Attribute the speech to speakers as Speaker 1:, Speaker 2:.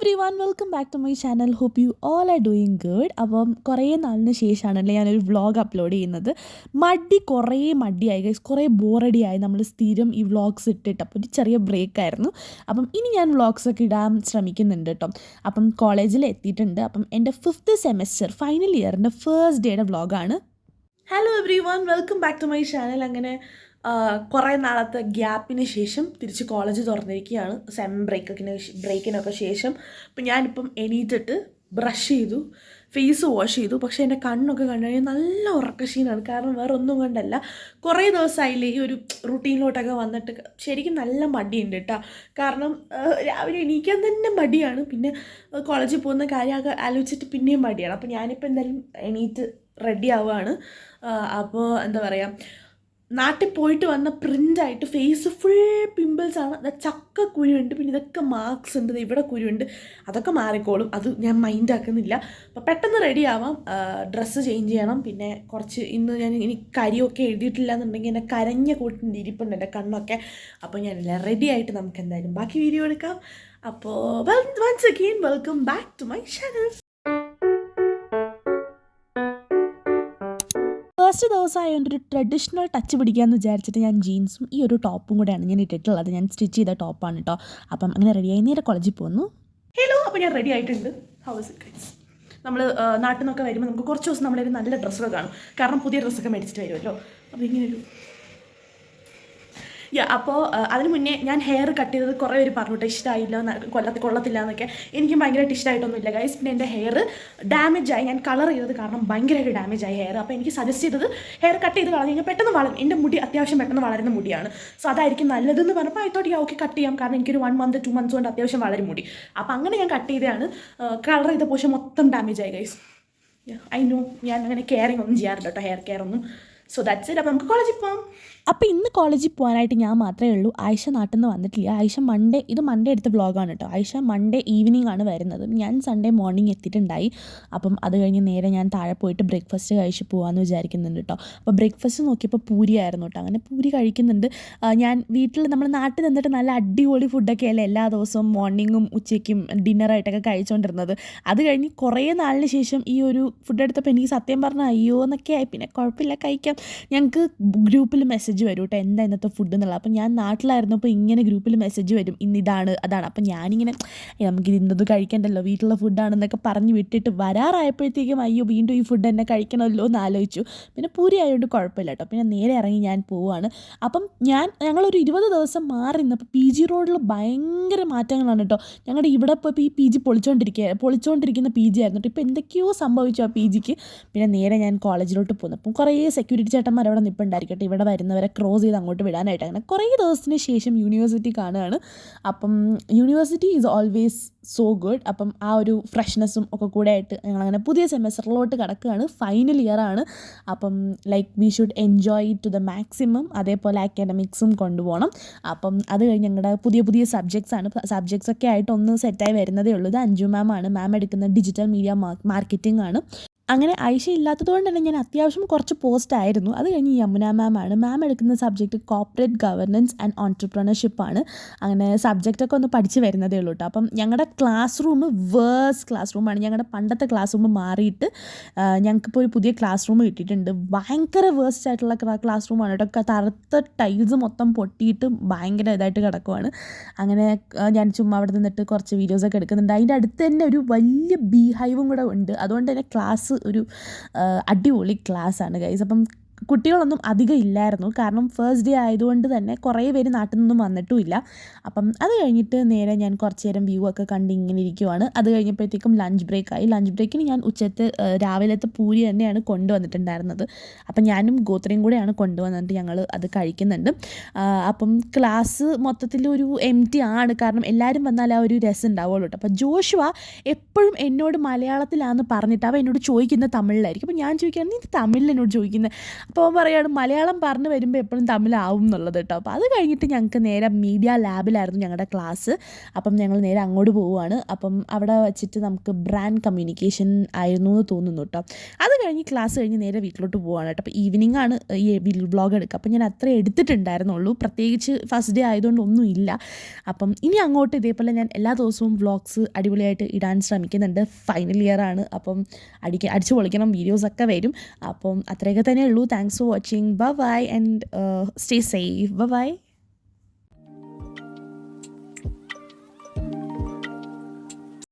Speaker 1: everyone, welcome back to my channel. Hope you all are doing good. അപ്പം കുറേ നാളിന് ശേഷമാണല്ലേ ഞാനൊരു vlog upload ചെയ്യുന്നത്. കുറേ മടിയായി ഗൈസ്, കുറേ ബോറടിയായി നമ്മൾ സ്ഥിരം ഈ വ്ളോഗ്സ് ഇട്ടിട്ട്. അപ്പോൾ ഒരു ചെറിയ ബ്രേക്കായിരുന്നു. അപ്പം ഇനി ഞാൻ വ്ളോഗ്സൊക്കെ ഇടാൻ ശ്രമിക്കുന്നുണ്ട് കേട്ടോ. അപ്പം കോളേജിൽ എത്തിയിട്ടുണ്ട്. അപ്പം എൻ്റെ 5th സെമസ്റ്റർ ഫൈനൽ ഇയറിൻ്റെ ഫസ്റ്റ് ഡേയുടെ വ്ളോഗാണ്. Hello everyone, welcome back to my channel. അങ്ങനെ കുറേ നാളത്തെ ഗ്യാപ്പിന് ശേഷം തിരിച്ച് കോളേജ് തുറന്നിരിക്കുകയാണ്. സെം ബ്രേക്കിനൊക്കെ ശേഷം. അപ്പം ഞാനിപ്പം എണീറ്റിട്ട് ബ്രഷ് ചെയ്തു, ഫേസ് വാഷ് ചെയ്തു. പക്ഷേ എൻ്റെ കണ്ണൊക്കെ കണ്ടു കഴിഞ്ഞാൽ നല്ല ഉറക്കക്ഷീണമാണ്. കാരണം വേറെ ഒന്നും കൊണ്ടല്ല, കുറേ ദിവസമായില്ലേ ഈ ഒരു റുട്ടീനിലോട്ടൊക്കെ വന്നിട്ട് ശരിക്കും നല്ല മടിയുണ്ട് കേട്ടോ. കാരണം രാവിലെ എണീക്കാൻ തന്നെ മടിയാണ്. പിന്നെ കോളേജിൽ പോകുന്ന കാര്യമൊക്കെ ആലോചിച്ചിട്ട് പിന്നെയും മടിയാണ്. അപ്പോൾ ഞാനിപ്പോൾ എന്തായാലും എണീറ്റ് റെഡി ആവുകയാണ്. അപ്പോൾ എന്താ പറയുക, നാട്ടിൽ പോയിട്ട് വന്ന പ്രിൻ്റായിട്ട് ഫേസ് ഫുൾ പിമ്പിൾസാണ്. ചക്ക കുരുണ്ട്, പിന്നെ ഇതൊക്കെ മാർക്സ് ഉണ്ട്, ഇവിടെ കുരുണ്ട്. അതൊക്കെ മാറിക്കോളും, അത് ഞാൻ മൈൻഡ് ആക്കുന്നില്ല. അപ്പോൾ പെട്ടെന്ന് റെഡി ആവാം. ഡ്രസ്സ് ചേഞ്ച് ചെയ്യണം. പിന്നെ കുറച്ച് ഇന്ന് ഞാൻ ഇനി കരിയൊക്കെ എഴുതിയിട്ടില്ല എന്നുണ്ടെങ്കിൽ എന്നെ കരഞ്ഞ കൂട്ടിൻ്റെ ഇരിപ്പുണ്ട് എൻ്റെ കണ്ണൊക്കെ. അപ്പോൾ ഞാനെല്ലാം റെഡി ആയിട്ട് നമുക്ക് എന്തായാലും ബാക്കി വീഡിയോ എടുക്കാം. അപ്പോൾ once again welcome back to my channel. First ദിവസമായതുകൊണ്ട് ഒരു ട്രഡീഷണൽ ടച്ച് പിടിക്കാമെന്ന് വിചാരിച്ചിട്ട് ഞാൻ ജീൻസും ഈ ഒരു ടോപ്പും കൂടെയാണ് ഞാൻ ഇട്ടിട്ടുള്ളത്. ഞാൻ സ്റ്റിച്ച് ചെയ്ത ടോപ്പാണ് കേട്ടോ. അപ്പം അങ്ങനെ റെഡിയായി നേരെ കോളേജിൽ പോകുന്നു. ഹലോ, അപ്പോൾ ഞാൻ റെഡി ആയിട്ടുണ്ട്. House it guys. നമ്മൾ നാട്ടിൽ നിന്നൊക്കെ വരുമ്പോൾ നമുക്ക് കുറച്ച് ദിവസം നമ്മളൊരു നല്ല ഡ്രസ്സൊക്കെ കാണും. കാരണം പുതിയ ഡ്രസ്സൊക്കെ മേടിച്ചിട്ട് വരുമല്ലോ. അപ്പോൾ ഇങ്ങനെയൊരു അപ്പോൾ അതിന് മുന്നേ ഞാൻ ഹെയർ കട്ട് ചെയ്തത് കുറേ പേര് പറഞ്ഞിട്ട് ഇഷ്ടമായില്ല, കൊള്ളത്തില്ല എന്നൊക്കെ. എനിക്ക് ഭയങ്കരമായിട്ട് ഇഷ്ടമായിട്ടൊന്നുമില്ല ഗൈസ്. പിന്നെ എൻ്റെ ഹെയർ ഡാമേജായി. ഞാൻ കളർ ചെയ്തത് കാരണം ഭയങ്കരമായിട്ട് ഡാമേജായി ഹെയർ. അപ്പോൾ എനിക്ക് സജസ്റ്റ് ചെയ്തത് ഹെയർ കട്ട് ചെയ്ത് കളഞ്ഞ് കഴിഞ്ഞാൽ പെട്ടെന്ന് വളരും. എൻ്റെ മുടി അത്യാവശ്യം പെട്ടെന്ന് വളരുന്ന മുടിയാണ്. സോ അതായിരിക്കും നല്ലതെന്ന് പറഞ്ഞപ്പോൾ ആയിത്തോട്ട് ഓക്കെ കട്ട് ചെയ്യാം. കാരണം എനിക്കൊരു 1 month 2 months കൊണ്ട് അത്യാവശ്യം വളരും മുടി. അപ്പോൾ അങ്ങനെ ഞാൻ കട്ട് ചെയ്തതാണ്. കളർ ചെയ്ത പോഷൻ മൊത്തം ഡാമേജായി ഗൈസ്. ഐ നോ, ഞാൻ അങ്ങനെ കെയറിങ് ഒന്നും ചെയ്യാറില്ല കേട്ടോ, ഹെയർ കെയർ ഒന്നും. So that's it. അപ്പോൾ നമുക്ക് കോളേജിൽ പോകാം. അപ്പോൾ ഇന്ന് കോളേജിൽ പോകാനായിട്ട് ഞാൻ മാത്രമേ ഉള്ളൂ. ആയിഷ നാട്ടിൽ നിന്ന് വന്നിട്ടില്ല. ആയിഷ ഇത് മൺഡേ എടുത്ത വ്ളോഗാണ് കേട്ടോ. ആയിഷ മൺഡേ ഈവനിങ് ആണ് വരുന്നത്. ഞാൻ സൺഡേ മോർണിംഗ് എത്തിയിട്ടുണ്ടായി. അപ്പം അത് കഴിഞ്ഞ് നേരെ ഞാൻ താഴെ പോയിട്ട് ബ്രേക്ക്ഫാസ്റ്റ് കഴിച്ച് പോകാമെന്ന് വിചാരിക്കുന്നുണ്ട് കേട്ടോ. അപ്പോൾ ബ്രേക്ക്ഫാസ്റ്റ് നോക്കിയപ്പോൾ പൂരി ആയിരുന്നു കേട്ടോ. അങ്ങനെ പൂരി കഴിക്കുന്നുണ്ട്. ഞാൻ വീട്ടിൽ നമ്മൾ നാട്ടിൽ നിന്നിട്ട് നല്ല അടിപൊളി ഫുഡൊക്കെ അല്ലേ എല്ലാ ദിവസവും മോർണിംഗും ഉച്ചയ്ക്കും ഡിന്നറായിട്ടൊക്കെ കഴിച്ചുകൊണ്ടിരുന്നത്. അത് കഴിഞ്ഞ് കുറേ നാളിന് ശേഷം ഈ ഒരു ഫുഡ് എടുത്തപ്പോൾ എനിക്ക് സത്യം പറഞ്ഞാൽ അയ്യോ എന്നൊക്കെ ആയി. പിന്നെ കുഴപ്പമില്ല, കഴിക്കാം. ഞങ്ങൾക്ക് ഗ്രൂപ്പിൽ മെസ്സേജ് വരും കേട്ടോ, എന്താ ഇന്നത്തെ ഫുഡ് എന്നുള്ളത്. അപ്പം ഞാൻ നാട്ടിലായിരുന്നപ്പോൾ ഇങ്ങനെ ഗ്രൂപ്പിൽ മെസ്സേജ് വരും, ഇന്ന് ഇതാണ് അതാണ്. അപ്പം ഞാനിങ്ങനെ നമുക്ക് ഇന്നത് കഴിക്കണ്ടല്ലോ, വീട്ടിലുള്ള ഫുഡാണെന്നൊക്കെ പറഞ്ഞ് വിട്ടിട്ട് വരാറായപ്പോഴത്തേക്കും അയ്യോ വീണ്ടും ഈ ഫുഡ് തന്നെ കഴിക്കണമല്ലോ എന്ന് ആലോചിച്ചു. പിന്നെ പൂരി ആയതുകൊണ്ട് കുഴപ്പമില്ല കേട്ടോ. പിന്നെ നേരെ ഇറങ്ങി ഞാൻ പോവുകയാണ്. അപ്പം ഞങ്ങളൊരു 20 ദിവസം മാറി നിന്നപ്പോൾ PG റോഡിൽ ഭയങ്കര മാറ്റങ്ങളാണ് കേട്ടോ. ഞങ്ങളുടെ ഇവിടെ ഇപ്പോൾ ഈ PG പൊളിച്ചുകൊണ്ടിരിക്കുന്ന PG ആയിരുന്നു കേട്ടോ. ഇപ്പോൾ എന്തൊക്കെയോ സംഭവിച്ചു ആ PGക്ക്. പിന്നെ നേരെ ഞാൻ കോളേജിലോട്ട് പോകുന്നു. അപ്പം കുറേ സെക്യൂരിറ്റി ചേട്ടന്മാർ അവിടെ നിൽപ്പുണ്ടായിരിക്കട്ടെ, ഇവിടെ വരുന്നവരെ ക്രോസ് ചെയ്ത് അങ്ങോട്ട് വിടാനായിട്ട്. അങ്ങനെ കുറേ ദിവസത്തിന് ശേഷം യൂണിവേഴ്സിറ്റി കാണുകയാണ്. അപ്പം university is always so good. അപ്പം ആ ഒരു ഫ്രഷ്നെസ്സും ഒക്കെ കൂടെ ആയിട്ട് ഞങ്ങളങ്ങനെ പുതിയ സെമസ്റ്ററിലോട്ട് കിടക്കുകയാണ്. ഫൈനൽ ഇയർ ആണ്. അപ്പം like we should enjoy to the maximum. അതേപോലെ അക്കാഡമിക്സും കൊണ്ടുപോകണം. അപ്പം അത് കഴിഞ്ഞ് ഞങ്ങളുടെ പുതിയ സബ്ജക്ട്സ് ഒക്കെ ആയിട്ട് ഒന്ന് സെറ്റായി വരുന്നതേ ഉള്ളൂ. ഇത് അഞ്ജു മാം ആണ്. മാം എടുക്കുന്ന ഡിജിറ്റൽ മീഡിയ മാർക്കറ്റിംഗ് ആണ്. അങ്ങനെ ആയിഷ ഇല്ലാത്തത് കൊണ്ട് തന്നെ ഞാൻ അത്യാവശ്യം കുറച്ച് പോസ്റ്റ് ആയിരുന്നു. അത് കഴിഞ്ഞ് യമുന മാം ആണ്. മാം എടുക്കുന്ന subject corporate governance and entrepreneurship ആണ്. അങ്ങനെ സബ്ജക്റ്റൊക്കെ ഒന്ന് പഠിച്ച് വരുന്നതേ ഉള്ളൂ കേട്ടോ. അപ്പം ഞങ്ങളുടെ ക്ലാസ് റൂം ക്ലാസ് റൂമാണ്. ഞങ്ങളുടെ പണ്ടത്തെ ക്ലാസ് റൂം മാറിയിട്ട് ഞങ്ങൾക്കിപ്പോൾ ഒരു പുതിയ ക്ലാസ് റൂം കിട്ടിയിട്ടുണ്ട്. ഭയങ്കര വേഴ്സ്റ്റ് ആയിട്ടുള്ള ക്ലാസ് റൂമാണ് കേട്ടോ. തറുത്ത ടൈൽസ് മൊത്തം പൊട്ടിയിട്ട് ഭയങ്കര ഇതായിട്ട് കിടക്കുവാണ്. അങ്ങനെ ഞാൻ ചുമ്മാ അവിടെ നിന്നിട്ട് കുറച്ച് വീഡിയോസൊക്കെ എടുക്കുന്നുണ്ട്. അതിൻ്റെ അടുത്ത് തന്നെ ഒരു വലിയ ബീഹൈവും കൂടെ ഉണ്ട്. അതുകൊണ്ട് തന്നെ ക്ലാസ് ഒരു അടിപൊളി ക്ലാസ്സാണ് ഗൈസ്. അപ്പം കുട്ടികളൊന്നും അധികം ഇല്ലായിരുന്നു. കാരണം ഫസ്റ്റ് ഡേ ആയതുകൊണ്ട് തന്നെ കുറേ പേര് നാട്ടിൽ നിന്നും വന്നിട്ടുമില്ല. അപ്പം അത് കഴിഞ്ഞിട്ട് നേരെ ഞാൻ കുറച്ച് നേരം വ്യൂ ഒക്കെ കണ്ട് ഇങ്ങനെ ഇരിക്കുവാണ്. അത് കഴിഞ്ഞപ്പോഴത്തേക്കും ലഞ്ച് ബ്രേക്കായി. ലഞ്ച് ബ്രേക്കിന് ഞാൻ രാവിലത്തെ പൂരി തന്നെയാണ് കൊണ്ടുവന്നിട്ടുണ്ടായിരുന്നത്. അപ്പം ഞാനും ഗോത്രയും കൂടെയാണ് കൊണ്ടുവന്നിട്ട് ഞങ്ങൾ അത് കഴിക്കുന്നുണ്ട്. അപ്പം ക്ലാസ് മൊത്തത്തിൽ ഒരു എംപ്റ്റി ആണ്. കാരണം എല്ലാവരും വന്നാൽ ആ ഒരു രസം ഉണ്ടാവുള്ളൂ കേട്ടോ. അപ്പം ജോഷുവ എപ്പോഴും എന്നോട് മലയാളത്തിലാണെന്ന് പറഞ്ഞിട്ട് അവൻ എന്നോട് ചോദിക്കുന്നത് തമിഴിലായിരിക്കും. അപ്പം ഞാൻ ചോദിക്കുകയാണ്, നീ തമിഴിൽ എന്നോട് ചോദിക്കുന്നത്? അപ്പോൾ അവൻ പറയുകയാണ് മലയാളം പറഞ്ഞു വരുമ്പോൾ എപ്പോഴും തമിഴാവും എന്നുള്ളത് കേട്ടോ. അപ്പോൾ അത് കഴിഞ്ഞിട്ട് ഞങ്ങൾക്ക് നേരെ മീഡിയ ലാബിലായിരുന്നു ഞങ്ങളുടെ ക്ലാസ്. അപ്പം ഞങ്ങൾ നേരെ അങ്ങോട്ട് പോവുകയാണ്. അപ്പം അവിടെ വെച്ചിട്ട് നമുക്ക് ബ്രാൻഡ് കമ്മ്യൂണിക്കേഷൻ ആയിരുന്നു എന്ന് തോന്നുന്നു കേട്ടോ. അത് കഴിഞ്ഞ് ക്ലാസ് കഴിഞ്ഞ് നേരെ വീട്ടിലോട്ട് പോവുകയാണ് കേട്ടോ. അപ്പോൾ ഈവനിങ് ആണ് ഈ വ്ളോഗ് എടുക്കുക. അപ്പം ഞാൻ അത്രേ എടുത്തിട്ടുണ്ടായിരുന്നുള്ളൂ, പ്രത്യേകിച്ച് ഫസ്റ്റ് ഡേ ആയതുകൊണ്ട് ഒന്നും ഇല്ല. അപ്പം ഇനി അങ്ങോട്ട് ഇതേപോലെ ഞാൻ എല്ലാ ദിവസവും വ്ളോഗ്സ് അടിപൊളിയായിട്ട് ഇടാൻ ശ്രമിക്കുന്നുണ്ട്. ഫൈനൽ ഇയർ ആണ്, അപ്പം അടിച്ചു പൊളിക്കണം, വീഡിയോസൊക്കെ വരും. അപ്പം അത്രയൊക്കെ തന്നെ ഉള്ളൂ. Thanks for watching. Bye and stay safe. By.